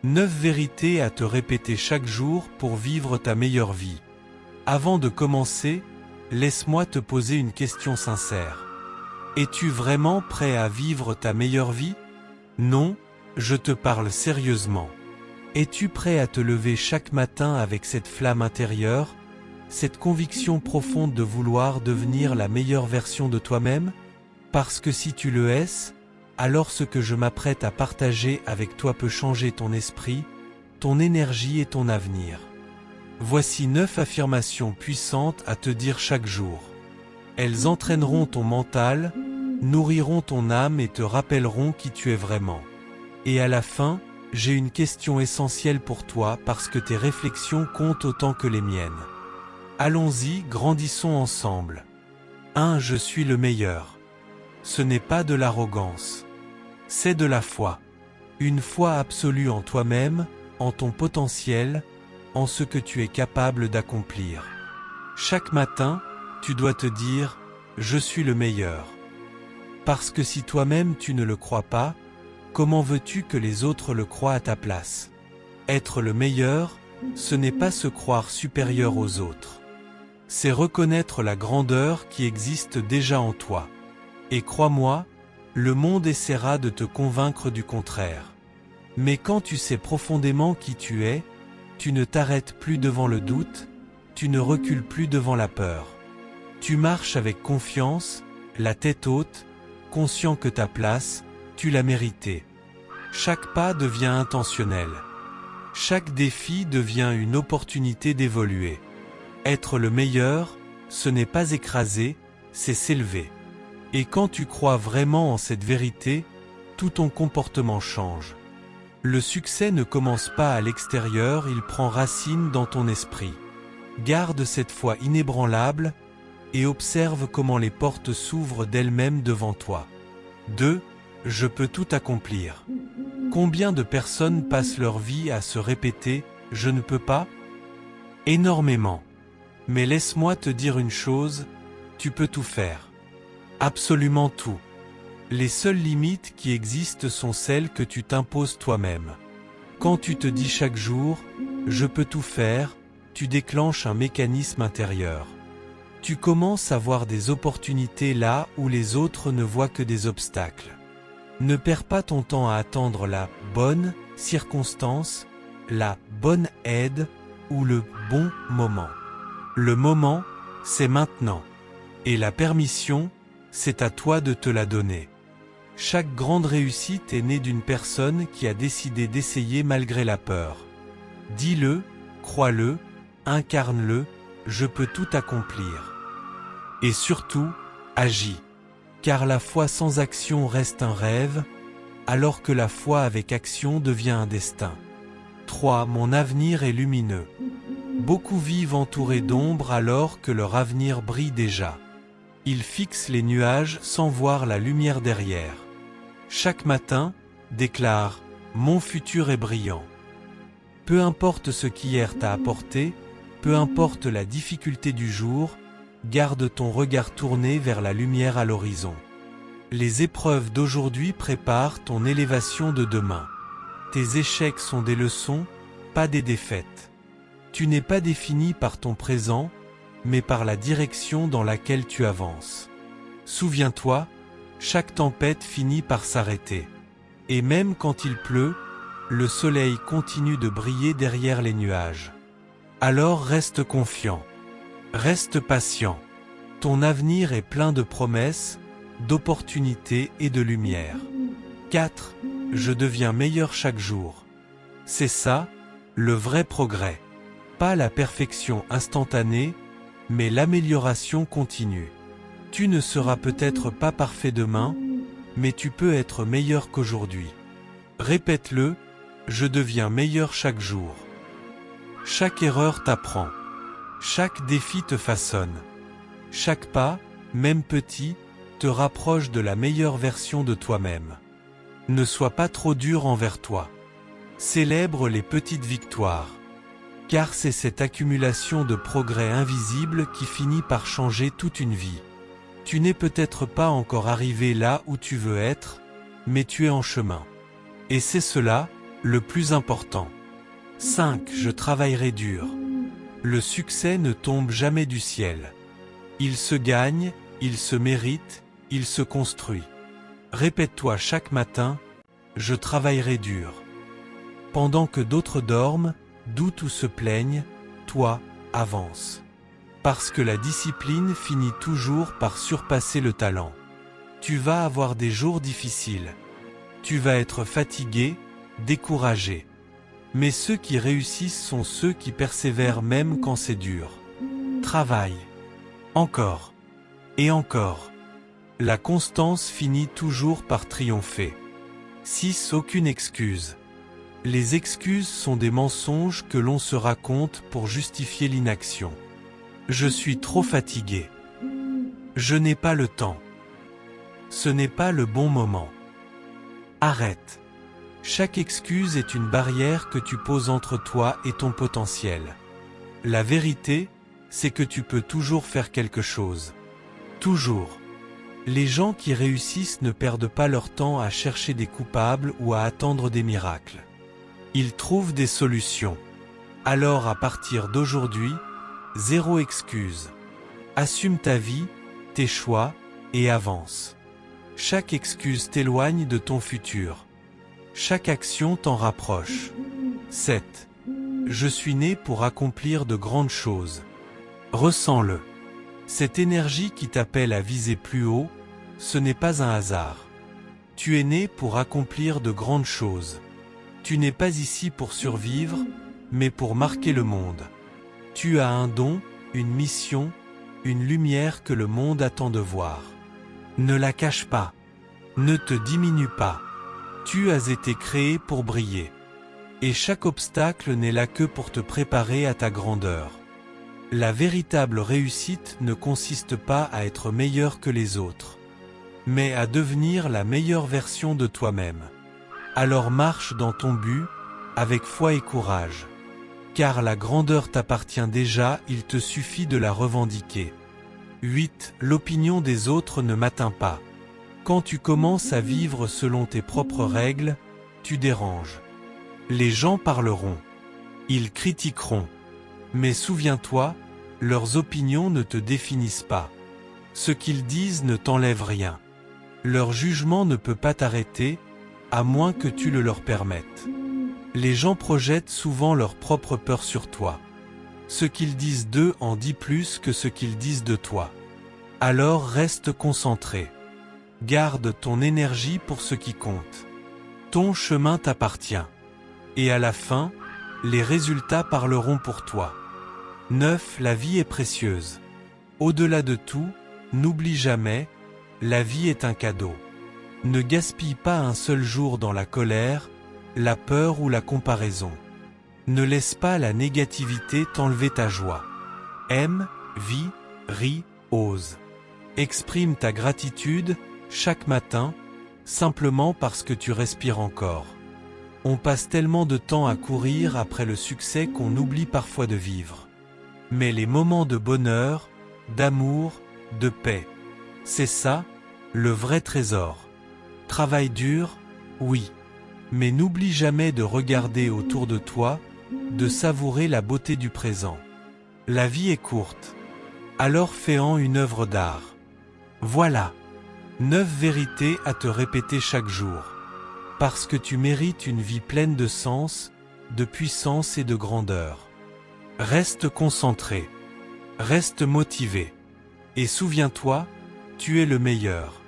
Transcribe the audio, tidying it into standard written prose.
9 vérités à te répéter chaque jour pour vivre ta meilleure vie. Avant de commencer, laisse-moi te poser une question sincère. Es-tu vraiment prêt à vivre ta meilleure vie? Non, je te parle sérieusement. Es-tu prêt à te lever chaque matin avec cette flamme intérieure, cette conviction profonde de vouloir devenir la meilleure version de toi-même? Parce que si tu le es, alors ce que je m'apprête à partager avec toi peut changer ton esprit, ton énergie et ton avenir. Voici 9 affirmations puissantes à te dire chaque jour. Elles entraîneront ton mental, nourriront ton âme et te rappelleront qui tu es vraiment. Et à la fin, j'ai une question essentielle pour toi parce que tes réflexions comptent autant que les miennes. Allons-y, grandissons ensemble. 1. Je suis le meilleur. Ce n'est pas de l'arrogance. C'est de la foi. Une foi absolue en toi-même, en ton potentiel, en ce que tu es capable d'accomplir. Chaque matin, tu dois te dire « Je suis le meilleur ». Parce que si toi-même tu ne le crois pas, comment veux-tu que les autres le croient à ta place? Être le meilleur, ce n'est pas se croire supérieur aux autres. C'est reconnaître la grandeur qui existe déjà en toi. Et crois-moi, le monde essaiera de te convaincre du contraire. Mais quand tu sais profondément qui tu es, tu ne t'arrêtes plus devant le doute, tu ne recules plus devant la peur. Tu marches avec confiance, la tête haute, conscient que ta place, tu l'as méritée. Chaque pas devient intentionnel. Chaque défi devient une opportunité d'évoluer. Être le meilleur, ce n'est pas écraser, c'est s'élever. Et quand tu crois vraiment en cette vérité, tout ton comportement change. Le succès ne commence pas à l'extérieur, il prend racine dans ton esprit. Garde cette foi inébranlable et observe comment les portes s'ouvrent d'elles-mêmes devant toi. 2. Je peux tout accomplir. Combien de personnes passent leur vie à se répéter « Je ne peux pas » ? Énormément. Mais laisse-moi te dire une chose, tu peux tout faire. Absolument tout. Les seules limites qui existent sont celles que tu t'imposes toi-même. Quand tu te dis chaque jour « Je peux tout faire », tu déclenches un mécanisme intérieur. Tu commences à voir des opportunités là où les autres ne voient que des obstacles. Ne perds pas ton temps à attendre la bonne circonstance, la bonne aide ou le bon moment. Le moment, c'est maintenant. Et la permission, c'est à toi de te la donner. Chaque grande réussite est née d'une personne qui a décidé d'essayer malgré la peur. Dis-le, crois-le, incarne-le, je peux tout accomplir. Et surtout, agis. Car la foi sans action reste un rêve, alors que la foi avec action devient un destin. 3. Mon avenir est lumineux. Beaucoup vivent entourés d'ombre alors que leur avenir brille déjà. Ils fixent les nuages sans voir la lumière derrière. Chaque matin, déclare « Mon futur est brillant ». Peu importe ce qu'hier t'a apporté, peu importe la difficulté du jour, garde ton regard tourné vers la lumière à l'horizon. Les épreuves d'aujourd'hui préparent ton élévation de demain. Tes échecs sont des leçons, pas des défaites. Tu n'es pas défini par ton présent, mais par la direction dans laquelle tu avances. Souviens-toi, chaque tempête finit par s'arrêter. Et même quand il pleut, le soleil continue de briller derrière les nuages. Alors reste confiant. Reste patient. Ton avenir est plein de promesses, d'opportunités et de lumière. 4. Je deviens meilleur chaque jour. C'est ça, le vrai progrès. Pas la perfection instantanée, mais l'amélioration continue. Tu ne seras peut-être pas parfait demain, mais tu peux être meilleur qu'aujourd'hui. Répète-le, je deviens meilleur chaque jour. Chaque erreur t'apprend. Chaque défi te façonne. Chaque pas, même petit, te rapproche de la meilleure version de toi-même. Ne sois pas trop dur envers toi. Célèbre les petites victoires. Car c'est cette accumulation de progrès invisibles qui finit par changer toute une vie. Tu n'es peut-être pas encore arrivé là où tu veux être, mais tu es en chemin. Et c'est cela, le plus important. 5. Je travaillerai dur. Le succès ne tombe jamais du ciel. Il se gagne, il se mérite, il se construit. Répète-toi chaque matin, je travaillerai dur. Pendant que d'autres dorment, doutent ou se plaignent, toi, avance. Parce que la discipline finit toujours par surpasser le talent. Tu vas avoir des jours difficiles. Tu vas être fatigué, découragé. Mais ceux qui réussissent sont ceux qui persévèrent même quand c'est dur. Travaille. Encore. Et encore. La constance finit toujours par triompher. 6. Aucune excuse. Les excuses sont des mensonges que l'on se raconte pour justifier l'inaction. Je suis trop fatigué. Je n'ai pas le temps. Ce n'est pas le bon moment. Arrête. Chaque excuse est une barrière que tu poses entre toi et ton potentiel. La vérité, c'est que tu peux toujours faire quelque chose. Toujours. Les gens qui réussissent ne perdent pas leur temps à chercher des coupables ou à attendre des miracles. Ils trouvent des solutions. Alors à partir d'aujourd'hui, zéro excuse. Assume ta vie, tes choix, et avance. Chaque excuse t'éloigne de ton futur. Chaque action t'en rapproche. 7. Je suis né pour accomplir de grandes choses. Ressens-le. Cette énergie qui t'appelle à viser plus haut, ce n'est pas un hasard. Tu es né pour accomplir de grandes choses. Tu n'es pas ici pour survivre, mais pour marquer le monde. Tu as un don, une mission, une lumière que le monde attend de voir. Ne la cache pas. Ne te diminue pas. Tu as été créé pour briller. Et chaque obstacle n'est là que pour te préparer à ta grandeur. La véritable réussite ne consiste pas à être meilleur que les autres, mais à devenir la meilleure version de toi-même. Alors marche dans ton but, avec foi et courage. Car la grandeur t'appartient déjà, il te suffit de la revendiquer. 8. L'opinion des autres ne m'atteint pas. Quand tu commences à vivre selon tes propres règles, tu déranges. Les gens parleront. Ils critiqueront. Mais souviens-toi, leurs opinions ne te définissent pas. Ce qu'ils disent ne t'enlève rien. Leur jugement ne peut pas t'arrêter, à moins que tu le leur permettes. Les gens projettent souvent leur propre peur sur toi. Ce qu'ils disent d'eux en dit plus que ce qu'ils disent de toi. Alors reste concentré. Garde ton énergie pour ce qui compte. Ton chemin t'appartient. Et à la fin, les résultats parleront pour toi. 9. La vie est précieuse. Au-delà de tout, n'oublie jamais, la vie est un cadeau. Ne gaspille pas un seul jour dans la colère, la peur ou la comparaison. Ne laisse pas la négativité t'enlever ta joie. Aime, vis, ris, ose. Exprime ta gratitude, chaque matin, simplement parce que tu respires encore. On passe tellement de temps à courir après le succès qu'on oublie parfois de vivre. Mais les moments de bonheur, d'amour, de paix, c'est ça, le vrai trésor. Travaille dur, oui, mais n'oublie jamais de regarder autour de toi, de savourer la beauté du présent. La vie est courte, alors fais-en une œuvre d'art. Voilà, 9 vérités à te répéter chaque jour. Parce que tu mérites une vie pleine de sens, de puissance et de grandeur. Reste concentré. Reste motivé. Et souviens-toi, tu es le meilleur.